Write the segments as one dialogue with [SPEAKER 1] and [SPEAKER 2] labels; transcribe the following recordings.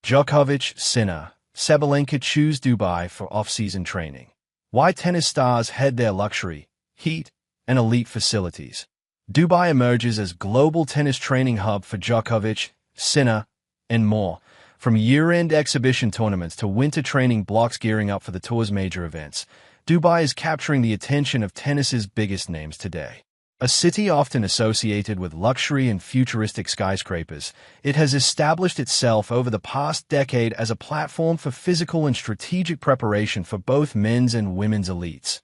[SPEAKER 1] Djokovic, Sinner, Sabalenka choose Dubai for off-season training. Why tennis stars head their luxury, heat, and elite facilities. Dubai emerges as global tennis training hub for Djokovic, Sinner, and more. From year-end exhibition tournaments to winter training blocks gearing up for the tour's major events, Dubai is capturing the attention of tennis's biggest names today. A city often associated with luxury and futuristic skyscrapers, it has established itself over the past decade as a platform for physical and strategic preparation for both men's and women's elites.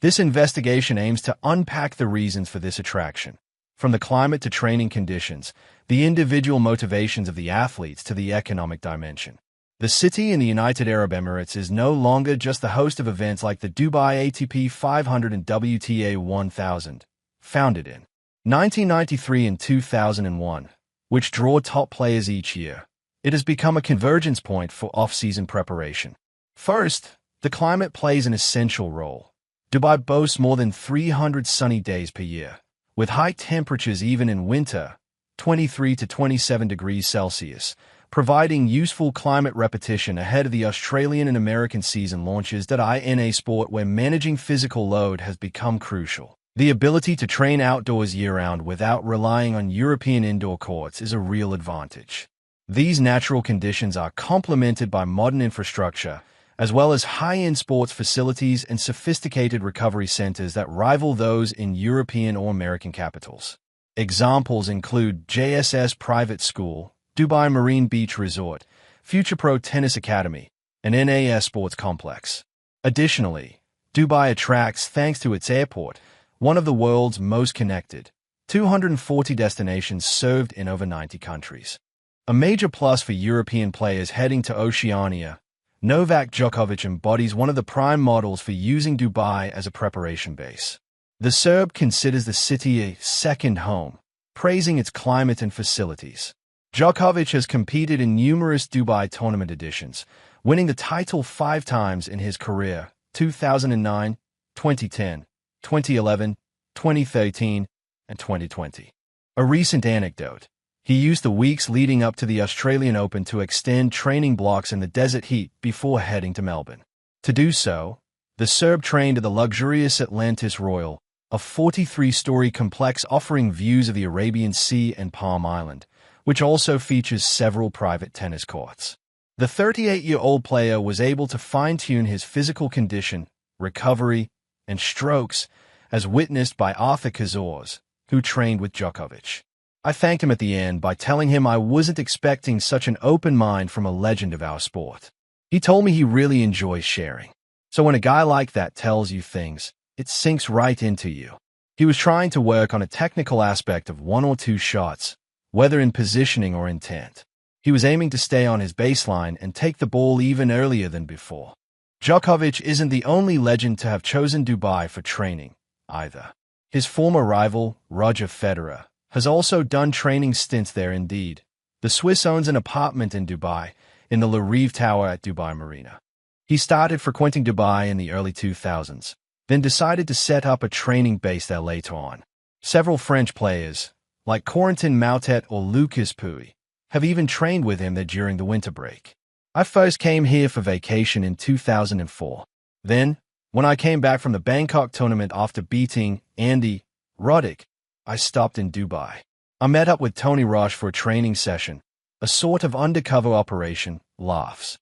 [SPEAKER 1] This investigation aims to unpack the reasons for this attraction. From the climate to training conditions, the individual motivations of the athletes to the economic dimension. The city in the United Arab Emirates is no longer just the host of events like the Dubai ATP 500 and WTA 1000, founded in 1993 and 2001, which draw top players each year. It has become a convergence point for off-season preparation. First, the climate plays an essential role. Dubai boasts more than 300 sunny days per year, with high temperatures even in winter, 23 to 27 degrees Celsius, providing useful climate repetition ahead of the Australian and American season launches that in a sport where managing physical load has become crucial. The ability to train outdoors year-round without relying on European indoor courts is a real advantage. These natural conditions are complemented by modern infrastructure, as well as high-end sports facilities and sophisticated recovery centers that rival those in European or American capitals. Examples include JSS Private School, Dubai Marine Beach Resort, Future Pro Tennis Academy, and NAS Sports Complex. Additionally, Dubai attracts, thanks to its airport, one of the world's most connected, 240 destinations served in over 90 countries. A major plus for European players heading to Oceania, Novak Djokovic embodies one of the prime models for using Dubai as a preparation base. The Serb considers the city a second home, praising its climate and facilities. Djokovic has competed in numerous Dubai tournament editions, winning the title 5 times in his career: 2009, 2010, 2011, 2013, and 2020. A recent anecdote: he used the weeks leading up to the Australian Open to extend training blocks in the desert heat before heading to Melbourne. To do so, the Serb trained at the luxurious Atlantis Royal, a 43-story complex offering views of the Arabian Sea and Palm Island, which also features several private tennis courts. The 38-year-old player was able to fine-tune his physical condition, recovery, and strokes, as witnessed by Arthur Cazorla, who trained with Djokovic. I thanked him at the end by telling him I wasn't expecting such an open mind from a legend of our sport. He told me he really enjoys sharing. So when a guy like that tells you things, it sinks right into you. He was trying to work on a technical aspect of 1 or 2 shots, whether in positioning or intent. He was aiming to stay on his baseline and take the ball even earlier than before. Djokovic isn't the only legend to have chosen Dubai for training, either. His former rival, Roger Federer, has also done training stints there. Indeed, the Swiss owns an apartment in Dubai, in the Le Rive Tower at Dubai Marina. He started frequenting Dubai in the early 2000s, then decided to set up a training base there later on. Several French players, like Corentin Moutet or Lucas Pouille, have even trained with him there during the winter break. I first came here for vacation in 2004. Then, when I came back from the Bangkok tournament after beating Andy Roddick, I stopped in Dubai. I met up with Tony Roche for a training session, a sort of undercover operation, laughs.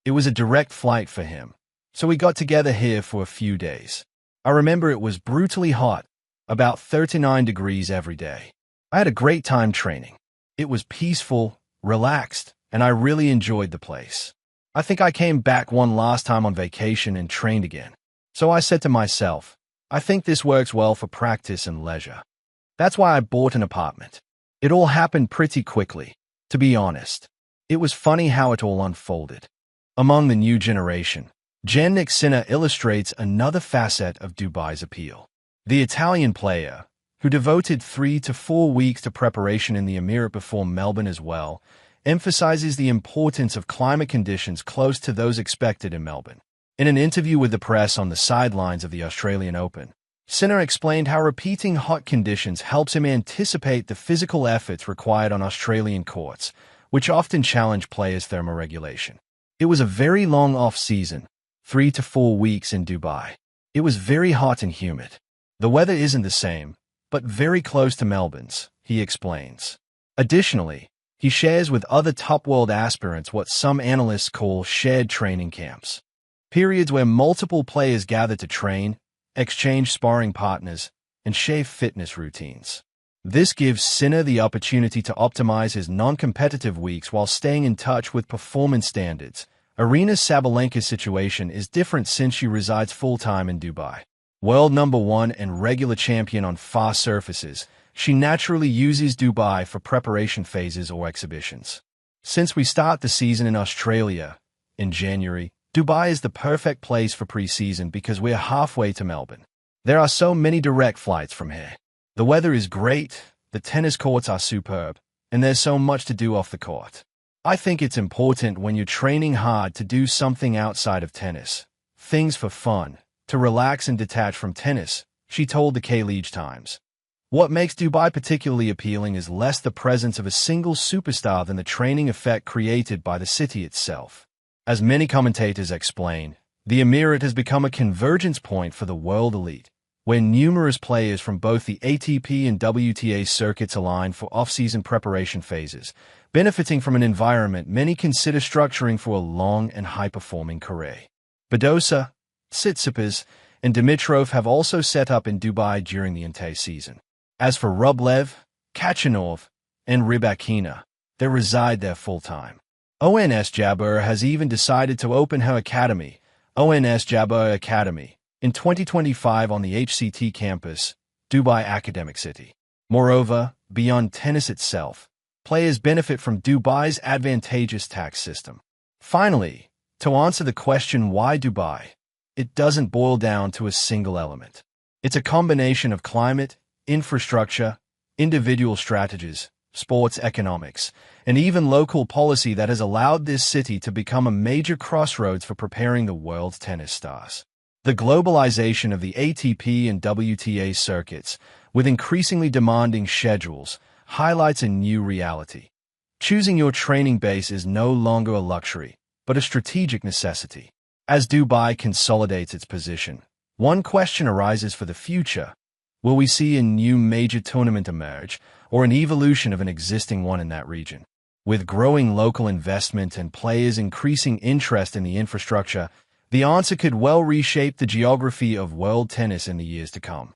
[SPEAKER 1] It was a direct flight for him, so we got together here for a few days. I remember it was brutally hot, about 39 degrees every day. I had a great time training. It was peaceful, relaxed, and I really enjoyed the place. I think I came back one last time on vacation and trained again. So I said to myself, I think this works well for practice and leisure. That's why I bought an apartment. It all happened pretty quickly, to be honest. It was funny how it all unfolded. Among the new generation, Jannik Sinner illustrates another facet of Dubai's appeal. The Italian player, who devoted 3 to 4 weeks to preparation in the Emirate before Melbourne as well, emphasizes the importance of climate conditions close to those expected in Melbourne. In an interview with the press on the sidelines of the Australian Open, Sinner explained how repeating hot conditions helps him anticipate the physical efforts required on Australian courts, which often challenge players' thermoregulation. It was a very long off-season, 3 to 4 weeks in Dubai. It was very hot and humid. The weather isn't the same, but very close to Melbourne's, he explains. Additionally, he shares with other top world aspirants what some analysts call shared training camps. Periods where multiple players gather to train, exchange sparring partners, and share fitness routines. This gives Sinner the opportunity to optimize his non-competitive weeks while staying in touch with performance standards. Aryna Sabalenka's situation is different since she resides full-time in Dubai. World number 1 and regular champion on fast surfaces, she naturally uses Dubai for preparation phases or exhibitions. Since we start the season in Australia in January, Dubai is the perfect place for pre-season because we're halfway to Melbourne. There are so many direct flights from here. The weather is great, the tennis courts are superb, and there's so much to do off the court. I think it's important when you're training hard to do something outside of tennis. Things for fun, to relax and detach from tennis, she told the K-League Times. What makes Dubai particularly appealing is less the presence of a single superstar than the training effect created by the city itself. As many commentators explain, the Emirate has become a convergence point for the world elite, where numerous players from both the ATP and WTA circuits align for off-season preparation phases, benefiting from an environment many consider structuring for a long and high-performing career. Badosa, Tsitsipas, and Dimitrov have also set up in Dubai during the entire season. As for Rublev, Khachanov, and Rybakina, they reside there full-time. ONS Jabeur has even decided to open her academy, ONS Jabeur Academy, in 2025 on the HCT campus, Dubai Academic City. Moreover, beyond tennis itself, players benefit from Dubai's advantageous tax system. Finally, to answer the question why Dubai, it doesn't boil down to a single element. It's a combination of climate, infrastructure, individual strategies, sports economics, and even local policy that has allowed this city to become a major crossroads for preparing the world's tennis stars. The globalization of the ATP and WTA circuits, with increasingly demanding schedules, highlights a new reality. Choosing your training base is no longer a luxury, but a strategic necessity. As Dubai consolidates its position, one question arises for the future. Will we see a new major tournament emerge, or an evolution of an existing one in that region? With growing local investment and players increasing interest in the infrastructure, the answer could well reshape the geography of world tennis in the years to come.